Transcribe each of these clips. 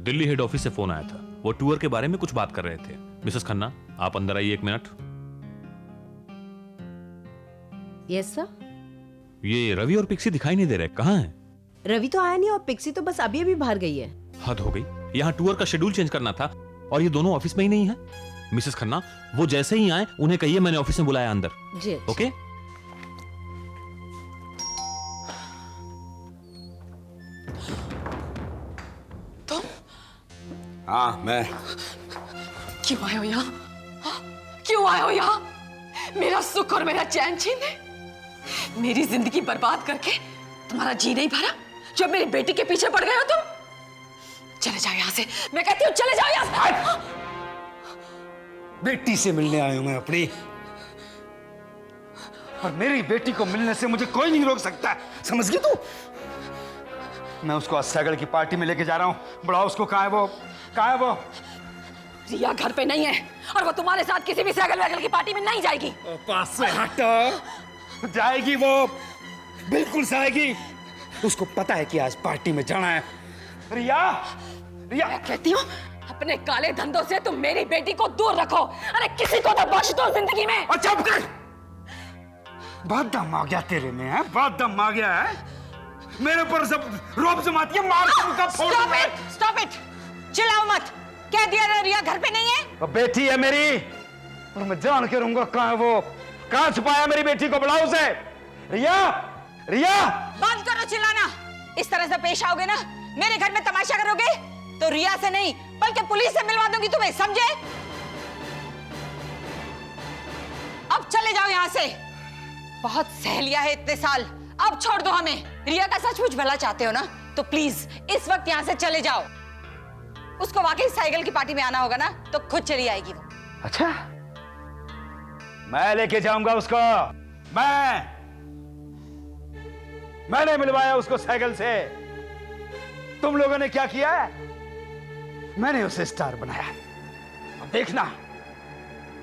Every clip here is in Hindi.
दिल्ली हेड ऑफिस से फोन आया था। वो टूर के बारे में कुछ बात कर रहे थे। मिसेस खन्ना, आप अंदर आइए 1 मिनट। Yes sir. ये रवि और पिक्सी दिखाई नहीं दे रहे, कहाँ हैं? रवि तो आया नहीं और पिक्सी तो बस अभी अभी बाहर गई है। हद हो गई, यहाँ टूर का शेड्यूल चेंज करना था और ये दोनों ऑफिस में ही नहीं है। मिसेस खन्ना, वो जैसे ही आए उन्हें कहिए मैंने ऑफिस में बुलाया अंदर। जी ओके? तुम? हाँ मैं। क्यों आए हो यहाँ? क्यों आए हो यहाँ? मेरा सुख और मेरा चैन छीनने, मेरी जिंदगी बर्बाद करके तुम्हारा जी नहीं भरा जब मेरी बेटी के पीछे पड़ गए हो तुम। चले जाओ यहाँ से, मैं कहती हूँ चले जाओ यहाँ से। बेटी से मिलने आया हूं मैं अपनी, और मेरी बेटी को मिलने से मुझे कोई नहीं रोक सकता, समझ गई तू? मैं उसको साइकिल की पार्टी में लेके जा रहा हूँ। बुलाओ उसको। कहाँ है वो? कहाँ है वो? रिया घर पे नहीं है और वो तुम्हारे साथ किसी भी साइकिल वाइकिल की पार्टी में नहीं जाएगी। पास से हट। जाएगी वो, बिल्कुल जाएगी। उसको पता है कि आज पार्टी में जाना है। रिया, रिया। मैं कहती हूँ अपने काले धंधों से तुम मेरी बेटी को दूर रखो। अरे किसी को तो बख्श दो जिंदगी में। और चुप कर। बहुत दम आ गया तेरे में, है? बहुत दम आ गया है। मेरे ऊपर सब रोब जमाती है, मार का फोड़। स्टॉप इट, चिल्लाओ मत। कह दिया ना रिया घर पे नहीं है। अब बेटी है मेरी और मैं जान के रहूंगा कहाँ है वो। कहाँ छुपाया मेरी बेटी को? बुलाओ उसे। रिया, रिया। बंद करो चिल्लाना। इस तरह से पेश आओगे ना, मेरे घर में तमाशा करोगे तो रिया से नहीं बल्कि पुलिस से मिलवा दूंगी तुम्हें, समझे? अब चले जाओ यहाँ से। बहुत सह लिया है इतने साल, अब छोड़ दो हमें। रिया का सचमुच भला चाहते हो ना तो प्लीज इस वक्त यहाँ से चले जाओ। उसको वाकई साइकिल की पार्टी में आना होगा ना तो खुद चली आएगी वो। अच्छा, मैं लेके जाऊंगा उसको। मैंने मिलवाया उसको साइकिल से। तुम लोगों ने क्या किया है? मैंने उसे स्टार बनाया। अब देखना,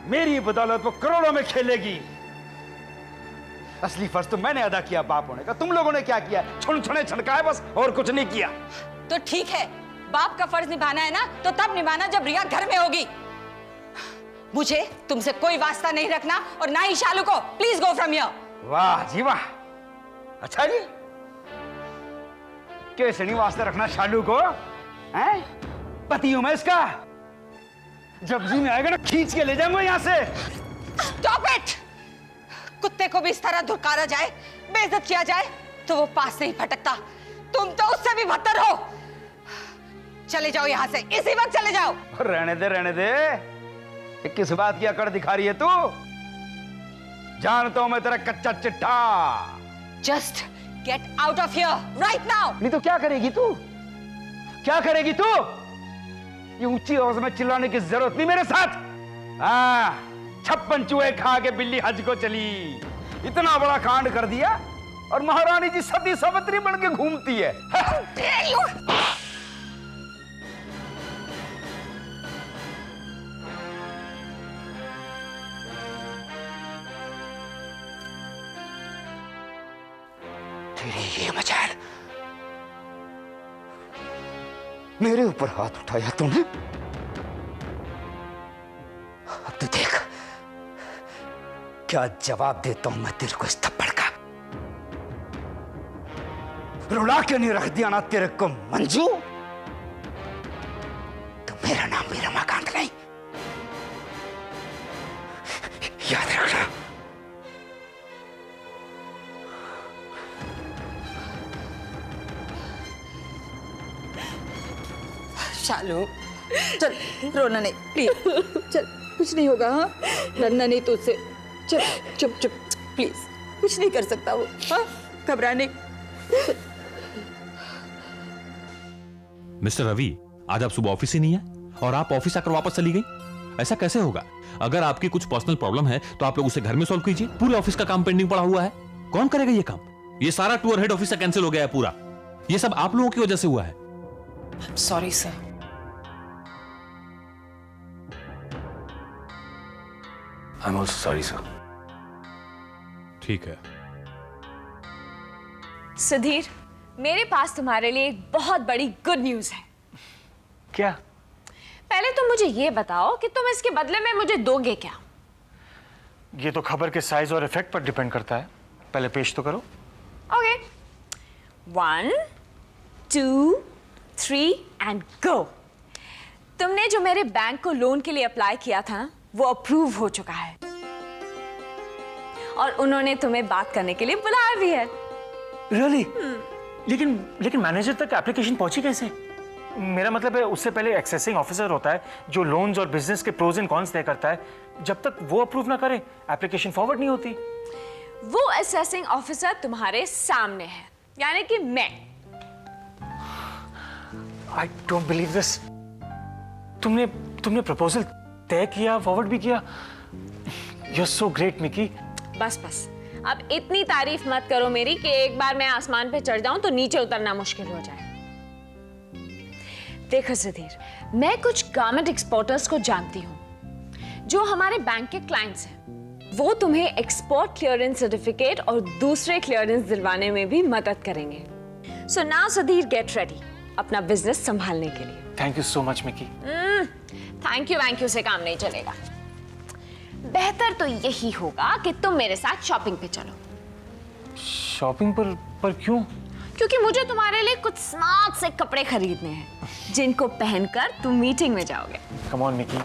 मेरी बदौलत वो करोड़ों में खेलेगी। असली फर्ज तो मैंने अदा किया बाप होने का। तुम लोगों ने क्या किया? छुड़छुड़े छड़काए बस, और कुछ नहीं किया। तो ठीक है, बाप का फर्ज निभाना है ना तो तब निभाना जब रिया घर में होगी। मुझे तुमसे कोई वास्ता नहीं रखना और ना ही शालू को। Please go from here. वाह जी वाह। अच्छा जी, कैसे नहीं वास्ता रखना शालू को? हैं? पति हूं मैं इसका। जब जी में आएगा ना खींच के ले जाऊंगा यहां से। Stop it. कुत्ते को भी इस तरह धुतकारा जाए, बेइज्जत किया जाए तो वो पास नहीं फटकता। तुम तो उससे भी बदतर हो। चले जाओ यहाँ से, इसी वक्त चले जाओ। रहने दे, रहने दे। ये किस बात की अकड़ दिखा रही है तू? जानता हूं मैं तेरा कच्चा चिट्ठा। Just get out of here right now. नहीं तो क्या करेगी तू? क्या करेगी तू? ये ऊंची आवाज में चिल्लाने की जरूरत नहीं मेरे साथ। 56 चूहे खा के बिल्ली हज को चली। इतना बड़ा कांड कर दिया और महारानी जी सती सावित्री बन के घूमती है। तेरी ये मजाल, मेरे ऊपर हाथ उठाया तूने। अब तू देख क्या जवाब देता हूं मैं तेरे को इस थप्पड़ का। रुला के नहीं रख दिया ना तेरे को मंजू, तो मेरा नाम भी रमाकांत नहीं। याद रखना। शालू चल, रोना नहीं प्लीज। चल, कुछ नहीं होगा। हाँ, डरना नहीं तुझसे। चल चुप चुप प्लीज, कुछ नहीं कर सकता वो। हाँ, घबराने। मिस्टर रवि, आज आप सुबह ऑफिस ही नहीं है और आप ऑफिस आकर वापस चली गई। ऐसा कैसे होगा? अगर आपकी कुछ पर्सनल प्रॉब्लम है तो आप लोग उसे घर में सॉल्व कीजिए। पूरे ऑफिस का काम पेंडिंग पड़ा हुआ है, कौन करेगा ये काम? ये सारा टूर हेड ऑफिस से कैंसिल हो गया है पूरा। ये सब आप लोगों की वजह से हुआ है। Sorry sir. I'm also sorry, sir. ठीक है। सुधीर, मेरे पास तुम्हारे लिए एक बहुत बड़ी गुड न्यूज है। क्या? पहले तुम मुझे ये बताओ कि तुम इसके बदले में मुझे दोगे क्या? ये तो खबर के साइज और इफेक्ट पर डिपेंड करता है। पहले पेश तो करो। Okay, 1 2 3 and go. तुमने जो मेरे बैंक को लोन के लिए अप्लाई किया था ना, वो अप्रूव हो चुका है और उन्होंने तुम्हें बात करने के लिए बुलाया भी है। रियली? लेकिन मैनेजर तक एप्लीकेशन पहुंची कैसे? मेरा मतलब है उससे पहले एक्सेसिंग ऑफिसर होता है जो लोन्स और बिजनेस के प्रोज एंड कॉन्स तय करता है। जब तक वो अप्रूव ना करे एप्लीकेशन फॉरवर्ड नहीं होती। वो असेसिंग ऑफिसर तुम्हारे सामने है, यानी कि मैं। I don't believe this. तुमने प्रपोजल तय किया, फॉरवर्ड भी किया। You are so great Mickey. बस अब इतनी तारीफ मत करो मेरी कि एक बार मैं आसमान पे चढ़ जाऊं तो नीचे उतरना मुश्किल हो जाए। देखो सुधीर, मैं कुछ गारमेंट एक्सपोर्टर्स को जानती हूं जो हमारे बैंक के क्लाइंट्स हैं। वो तुम्हें एक्सपोर्ट क्लियरेंस सर्टिफिकेट और दूसरे क्लियरेंस दिलवाने में भी मदद करेंगे। So now Sudhir, get ready अपना बिजनेस संभालने के लिए। Thank you so much Mickey. Thank you से काम नहीं चलेगा। बेहतर तो यही होगा कि तुम मेरे साथ शॉपिंग पे चलो। शॉपिंग पर क्यों? क्योंकि मुझे तुम्हारे लिए कुछ स्मार्ट से कपड़े खरीदने हैं जिनको पहनकर तुम मीटिंग में जाओगे। कम ऑन मिकी,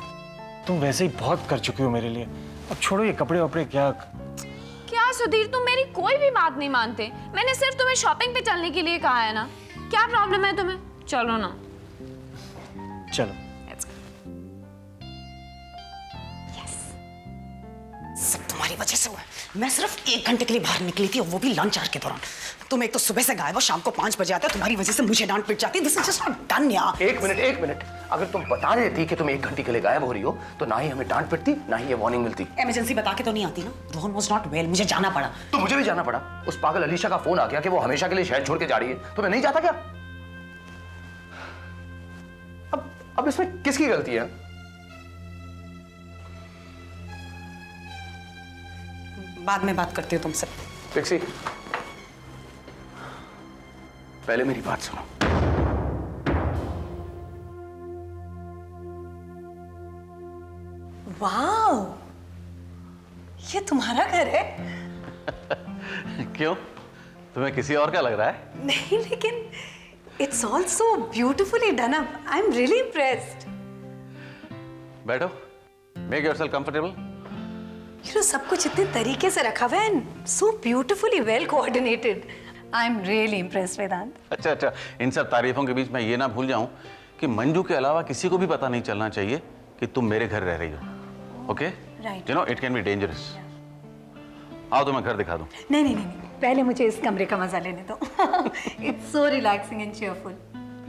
तुम वैसे ही बहुत कर चुकी हो मेरे लिए। अब छोड़ो ये कपड़े वपड़े। क्या सुधीर, तुम मेरी कोई भी बात नहीं मानते? मैंने सिर्फ तुम्हें शॉपिंग पे चलने के लिए कहा है ना। क्या प्रॉब्लम है तुम्हें? चलो ना। चलो। सब तुम्हारी वजह से हुआ है। मैं सिर्फ 1 घंटे के लिए बाहर निकली थी और वो भी लंच आवर के दौरान। तुम एक तो सुबह से गायब हो, शाम को 5 बजे आते हो। तुम्हारी वजह से मुझे डांट पिट जाती है। This is just not done यार। एक मिनट। अगर तुम बता देती कि तुम 1 घंटे के लिए गायब हो रही हो तो ना ही हमें डांट पिटती, ना ही ये वार्निंग मिलती। इमरजेंसी बता के तो नहीं आती ना। रोहन वाज नॉट वेल, मुझे जाना पड़ा। तो मुझे भी जाना पड़ा। उस पागल अलीशा का फोन आ गया कि वो हमेशा के लिए शहर छोड़ के जा रही है। तो मैं नहीं जाता क्या? अब इसमें किसकी गलती है? बाद में बात करती हूँ तुमसे। पिक्सी, पहले मेरी बात सुनो। वाओ, ये तुम्हारा घर है? क्यों, तुम्हें किसी और का लग रहा है? नहीं, लेकिन it's all so beautifully done up. I am really impressed. बैठो, make yourself comfortable. You know, सब कुछ इतने तरीके से रखा हुआ है and so beautifully well coordinated. I am really impressed Vedant. अच्छा, इन सब तारीफों के बीच मैं ये ना भूल जाऊं कि मंजू के अलावा किसी को भी पता नहीं चलना चाहिए कि तुम मेरे घर रह रही हो। Okay? Right. You know it can be dangerous. आओ तो मैं घर दिखा दूं। नहीं, पहले मुझे इस कमरे का मजा लेने दो। It's so relaxing and cheerful.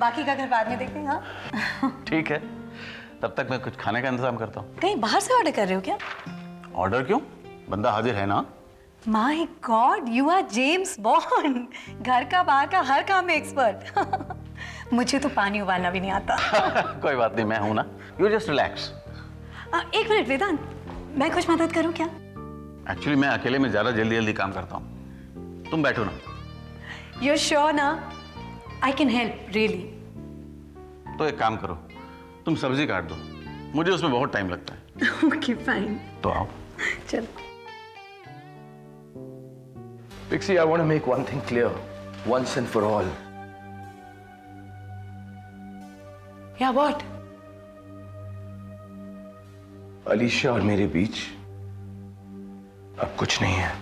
बाकी का घर बाद में देखते हैं। हाँ, ठीक है, तब तक मैं कुछ खाने का इंतजाम करता हूँ। कहीं बाहर से ऑर्डर कर रहे हो क्या? ऑर्डर क्यों? बंदा हाजिर है ना। My God, you are James Bond. घर का बाहर का हर काम में एक्सपर्ट। मुझे तो पानी उबालना भी नहीं आता। कोई बात नहीं, मैं हूं ना। You just relax. 1 मिनट वेदांत, मैं कुछ मदद करूं क्या? एक्चुअली मैं अकेले में ज्यादा जल्दी काम करता हूँ। तुम बैठो ना। यू श्योर ना? I can help really. तो एक काम करो, तुम सब्जी काट दो, मुझे उसमें बहुत टाइम लगता है। ओके फाइन, तो आओ। चलो। Pixie, I want to make one thing clear, once and for all. या व्हाट? अलीशा और मेरे बीच अब कुछ नहीं है,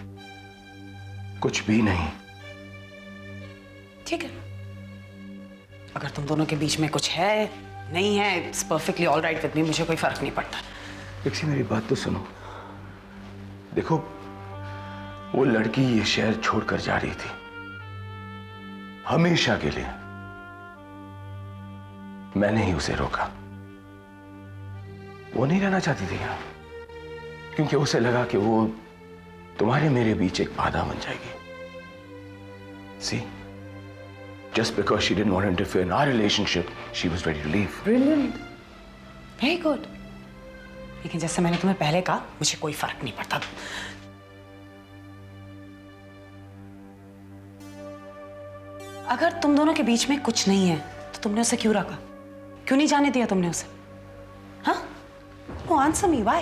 कुछ भी नहीं। ठीक है, अगर तुम दोनों के बीच में कुछ है नहीं है, it's perfectly all right with me. मुझे कोई फर्क नहीं पड़ता। पिक्सी, मेरी बात तो सुनो। देखो, वो लड़की ये शहर छोड़कर जा रही थी हमेशा के लिए। मैंने ही उसे रोका। वो नहीं रहना चाहती थी यहाँ, क्योंकि उसे लगा कि वो तुम्हारे मेरे बीच एक बाधा बन जाएगी। See, just because she didn't want to interfere in our relationship, she was ready to leave. Brilliant, very good. लेकिन जैसे मैंने तुम्हें पहले कहा, मुझे कोई फर्क नहीं पड़ता। अगर तुम दोनों के बीच में कुछ नहीं है तो तुमने उसे क्यों रखा? क्यों नहीं जाने दिया तुमने उसे? हाँ? No, answer me, why?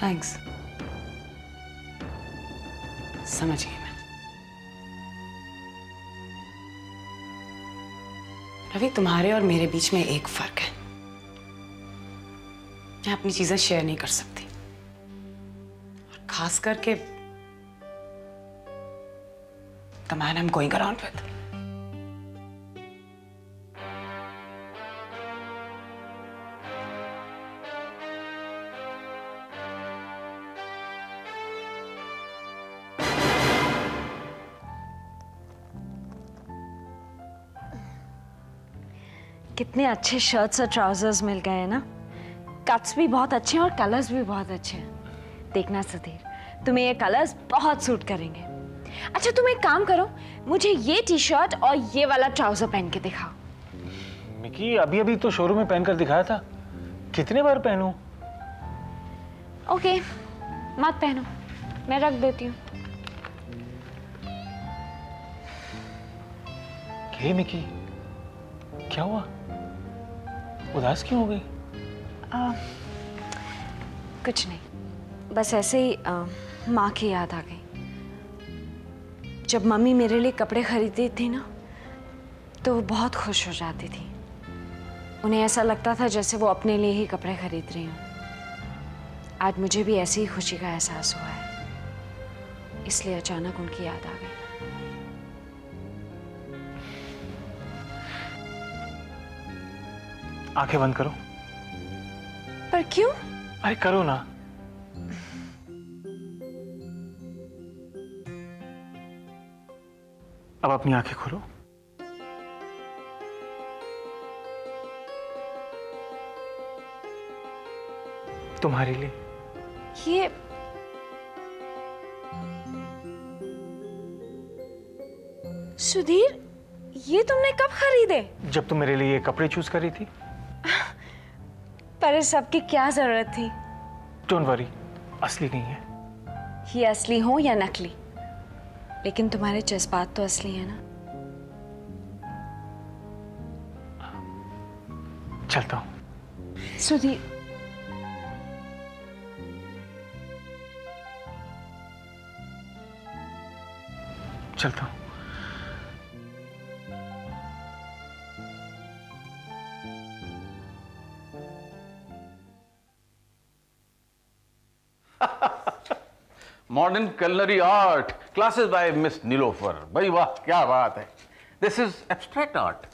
Thanks. समझ गई मैं। रवि, तुम्हारे और मेरे बीच में एक फर्क है। मैं अपनी चीजें शेयर नहीं कर सकती, और खास करके the man I'm going around with. कितने अच्छे शर्ट्स और ट्राउजर्स मिल गए हैं ना। कट्स भी बहुत अच्छे हैं और कलर्स भी बहुत अच्छे हैं। देखना सुधीर, तुम्हें ये कलर्स बहुत सूट करेंगे। अच्छा तुम एक काम करो, मुझे ये टी शर्ट और ये वाला ट्राउजर पहन के दिखाओ। मिकी, अभी अभी तो शोरूम में पहनकर दिखाया था, कितने बार पहनूं? ओके, मत पहनो, मैं रख देती हूँ। मिकी, क्या हुआ? उदास क्यों हो गई? कुछ नहीं, बस ऐसे ही माँ की याद आ गई। जब मम्मी मेरे लिए कपड़े खरीदती थी ना, तो वो बहुत खुश हो जाती थी। उन्हें ऐसा लगता था जैसे वो अपने लिए ही कपड़े खरीद रही हूँ। आज मुझे भी ऐसी ही खुशी का एहसास हुआ है, इसलिए अचानक उनकी याद आ गई। आंखें बंद करो। पर क्यों? अरे करो ना। अब अपनी आंखें खोलो। तुम्हारे लिए ये सुधीर, ये तुमने कब खरीदे? जब तुम मेरे लिए ये कपड़े चूज कर रही थी। पर इस सब की क्या जरूरत थी? डोंट वरी, असली नहीं है। ये असली हो या नकली, लेकिन तुम्हारे जज्बात तो असली है ना। चलता हूं। सुधीर, चलता हूं। Modern culinary art classes by miss Nilofer. भाई वाह, क्या बात है। This is abstract art.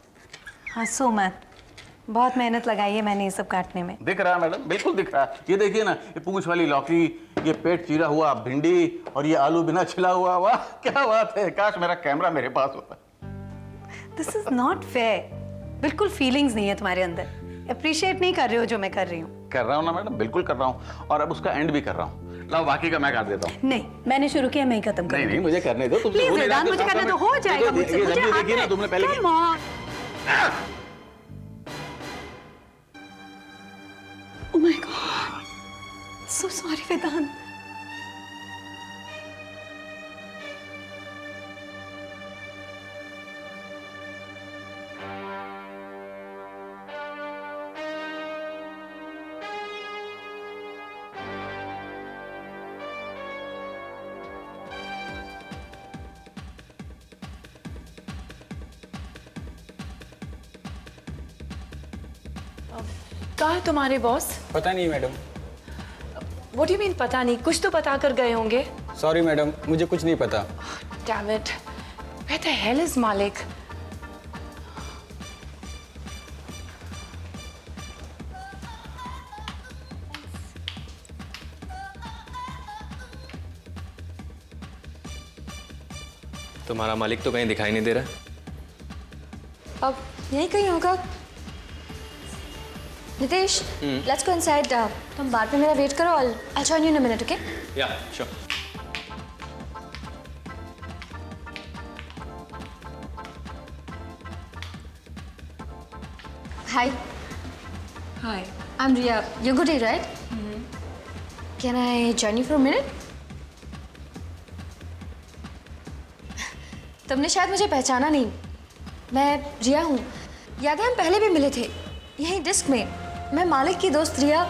हाँ सो मैथ, बहुत मेहनत लगाई है मैंने ये सब काटने में। दिख रहा है मैडम, बिल्कुल दिख रहा है। ये देखिए ना, ये पूंछ वाली लौकी, ये पेट चीरा हुआ भिंडी, और ये आलू बिना छिला हुआ। वाह क्या बात है, काश मेरा कैमरा मेरे पास होता। दिस इज नॉट फेयर, बिल्कुल फीलिंग्स नहीं है तुम्हारे अंदर। अप्रिशिएट नहीं कर रहे हो जो मैं कर रही हूँ। कर रहा हूँ ना मैडम, बिल्कुल कर रहा हूँ, और अब उसका एंड भी कर रहा हूँ। लाओ बाकी का मैं काट देता हूँ। नहीं, मैंने शुरू किया, मैं ही खत्म नहीं करूंगी। नहीं, मुझे करने दो। तुमसे प्लीज बोले वेदांत, ना, मुझे साथ करने में- दो, हो जाएगा मुझसे। ये मुझे देखिए ना, तुमने पहले Come on. Oh my God. So sorry वेदांत। कहाँ है तुम्हारे बॉस? पता नहीं मैडम। व्हाट यू मीन पता नहीं? कुछ तो बता कर गए होंगे। सॉरी मैडम, मुझे कुछ नहीं पता। Damn it, where the hell is मालिक? तुम्हारा मालिक तो कहीं दिखाई नहीं दे रहा। अब यही कहीं होगा। Nitesh, let's go inside. तुम बाहर पे मेरा वेट करो, I'll join you in a minute, okay? या sure. Hi, Hi. I'm Riya. You're good, right? Can I join you for a minute? तुमने शायद मुझे पहचाना नहीं, मैं रिया हूँ। याद है हम पहले भी मिले थे यहीं डिस्क में। मैं मालिक की दोस्त रिया।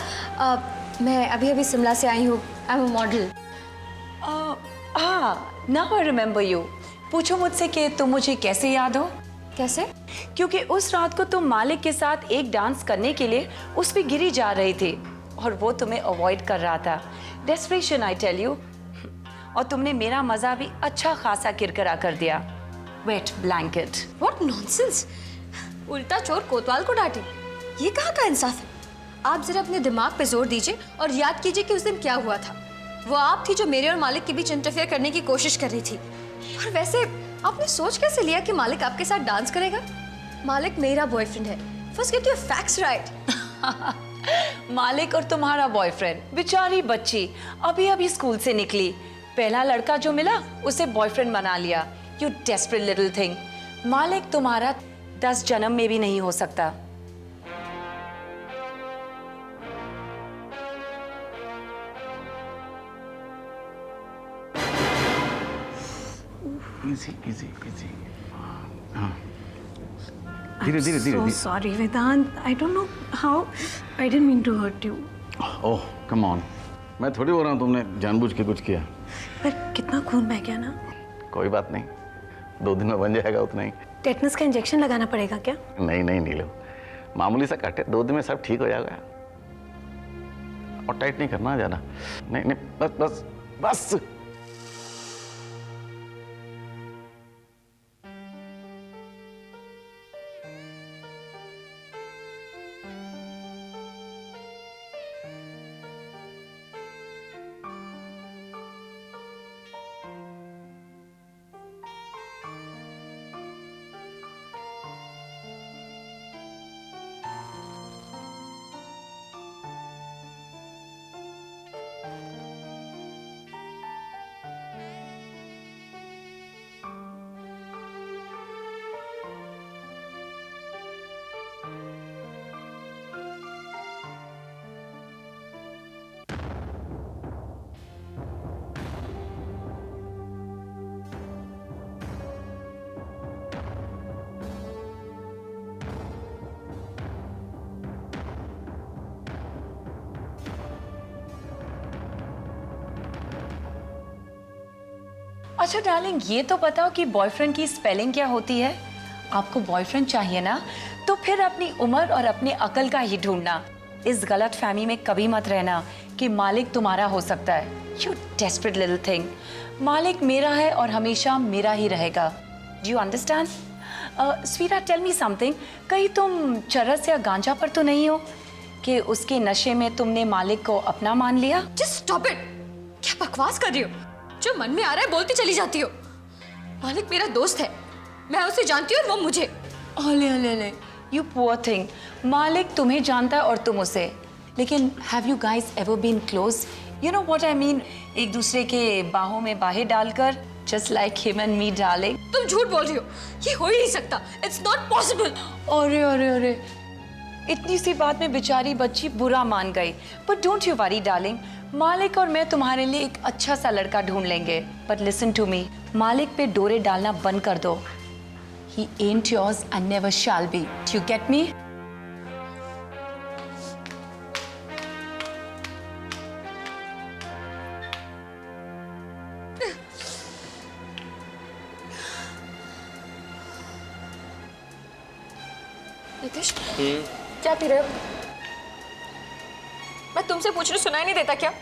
मैं अभी अभी शिमला से आई हूँ। I am a model. हाँ, नाउ आई रिमेम्बर यू। पूछो मुझसे कि तुम मुझे कैसे याद हो। कैसे? क्योंकि उस रात को तुम मालिक के साथ एक डांस करने के लिए उस पे गिरी जा रही थी और वो तुम्हें अवॉइड कर रहा था। Desperation, I tell you. और तुमने मेरा मजा भी अच्छा खासा किरकिरा कर दिया। Wait blanket. What nonsense! उल्टा चोर कोतवाल को डांटे, ये कहाँ का इंसाफ है? आप जरा अपने दिमाग पे जोर दीजिए और याद कीजिए कि उस दिन क्या हुआ था। वो आप थी जो मेरे और मालिक के बीच इंटरफेयर करने की कोशिश कर रही थी। और वैसे आपने सोच कैसे लिया कि मालिक आपके साथ डांस करेगा? मालिक मेरा बॉयफ्रेंड है। First get your facts right. मालिक और तुम्हारा बॉयफ्रेंड, बेचारी बच्ची अभी अभी स्कूल से निकली, पहला लड़का जो मिला उसे बॉयफ्रेंड बना लिया। You desperate little thing. मालिक तुम्हारा 10 जन्म में भी नहीं हो सकता। Easy easy easy. धीरे धीरे धीरे। So sorry, Vedant. I don't know how. I didn't mean to hurt you. Oh come on, मैं थोड़ी बोल रहा हूँ तुमने जानबूझ के कुछ किया। पर कितना खून बह गया ना। कोई बात नहीं, 2 दिन में बन जाएगा उतना ही। टेटनस का इंजेक्शन लगाना पड़ेगा क्या? नहीं नहीं नीलो, मामूली सा कट है, 2 दिन में सब ठीक हो जाएगा। और टाइट नहीं करना ज्यादा। नहीं नहीं, बस बस बस। अच्छा डार्लिंग, ये तो बताओ कि बॉयफ्रेंड की स्पेलिंग क्या होती है? आपको बॉयफ्रेंड चाहिए ना, तो फिर अपनी उम्र और अपने अकल का ही ढूंढना। इस गलत फहमी में कभी मत रहना कि मालिक तुम्हारा हो सकता है। You desperate little thing. मालिक मेरा है और हमेशा मेरा ही रहेगा। Do you understand? Sweeta, tell me something. कहीं तुम चरस या गांजा पर तो नहीं हो कि उसके नशे में तुमने मालिक को अपना मान लिया? Just stop it. क्या बकवास कर रही हो? जो मन में आ रहा है बोलती चली जाती हो। मालिक मेरा दोस्त है, मैं उसे जानती हूँ और वो मुझे। ओले ओले ओले, यू पुअर थिंग। मालिक तुम्हें जानता है और तुम उसे। लेकिन have you guys ever been close? You know what I mean, एक दूसरे के बाहों में बाहें डालकर, just like him and me darling. तुम झूठ बोल रही हो, ये हो ही नहीं सकता। It's not possible. अरे अरे अरे, इतनी सी बात में बेचारी बच्ची बुरा मान गई। But don't you worry darling, मालिक और मैं तुम्हारे लिए एक अच्छा सा लड़का ढूंढ लेंगे। बट लिसन टू मी, मालिक पे डोरे डालना बंद कर दो। He ain't yours and never shall be. Do you get me? Nitish, क्या पी रहे हो? मैं तुमसे पूछ रही हूँ, सुनाई नहीं देता क्या?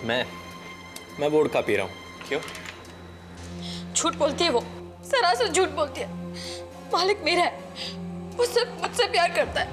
मैं वोडका पी रहा हूँ। क्यों? झूठ बोलती है वो, सरासर झूठ बोलती है। मालिक मेरा है, वो सिर्फ मुझसे प्यार करता है।